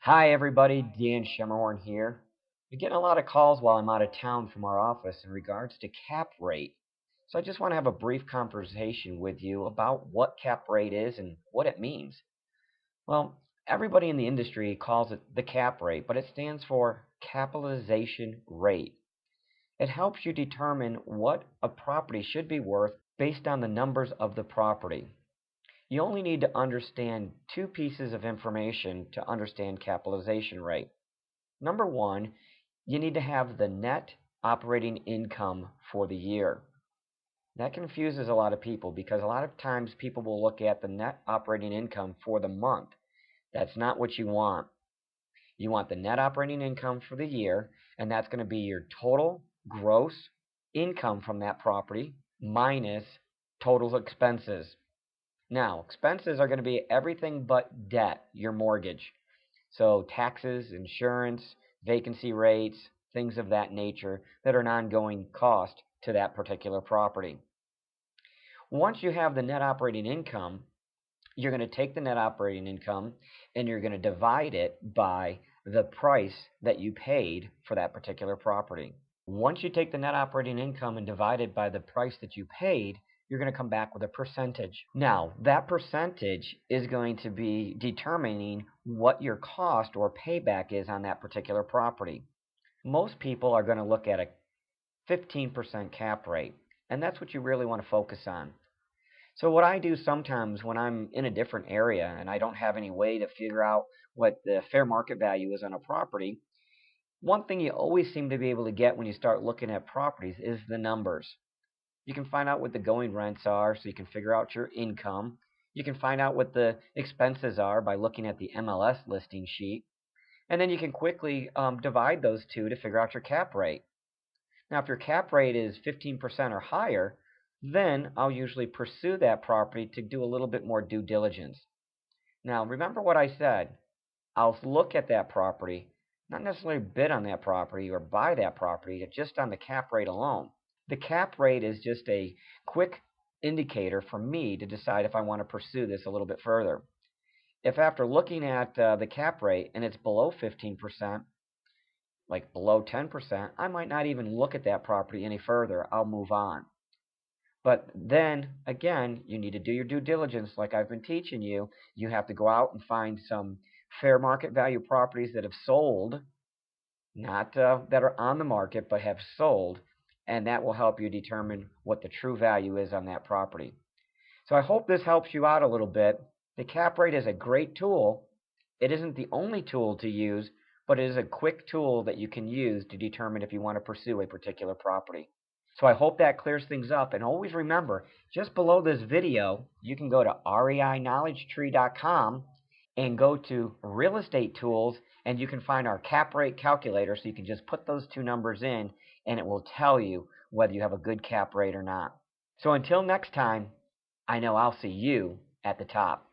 Hi everybody, Dan Shemmerhorn here. We're getting a lot of calls while I'm out of town from our office in regards to cap rate. So I just want to have a brief conversation with you about what cap rate is and what it means. Well, everybody in the industry calls it the cap rate, but it stands for capitalization rate. It helps you determine what a property should be worth based on the numbers of the property. You only need to understand two pieces of information to understand capitalization rate. Number one, you need to have the net operating income for the year. That confuses a lot of people because a lot of times people will look at the net operating income for the month. That's not what you want. You want the net operating income for the year, and that's going to be your total gross income from that property minus total expenses. Now, expenses are going to be everything but debt, your mortgage. So taxes, insurance, vacancy rates, things of that nature that are an ongoing cost to that particular property. Once you have the net operating income, you're going to take the net operating income and you're going to divide it by the price that you paid for that particular property. Once you take the net operating income and divide it by the price that you paid, you're going to come back with a percentage. Now, that percentage is going to be determining what your cost or payback is on that particular property. Most people are going to look at a 15% cap rate, and that's what you really want to focus on. So what I do sometimes when I'm in a different area and I don't have any way to figure out what the fair market value is on a property, one thing you always seem to be able to get when you start looking at properties is the numbers. You can find out what the going rents are so you can figure out your income. You can find out what the expenses are by looking at the MLS listing sheet. And then you can quickly divide those two to figure out your cap rate. Now, if your cap rate is 15% or higher, then I'll usually pursue that property to do a little bit more due diligence. Now, remember what I said. I'll look at that property, not necessarily bid on that property or buy that property, just on the cap rate alone. The cap rate is just a quick indicator for me to decide if I want to pursue this a little bit further. If after looking at the cap rate and it's below 15%, like below 10%, I might not even look at that property any further. I'll move on. But then, again, you need to do your due diligence like I've been teaching you. You have to go out and find some fair market value properties that have sold, not that are on the market, but have sold, and that will help you determine what the true value is on that property. So I hope this helps you out a little bit. The cap rate is a great tool. It isn't the only tool to use, but it is a quick tool that you can use to determine if you want to pursue a particular property. So I hope that clears things up. And always remember, just below this video, you can go to reiknowledgetree.com and go to Real Estate Tools, and you can find our cap rate calculator. So you can just put those two numbers in, and it will tell you whether you have a good cap rate or not. So until next time, I know I'll see you at the top.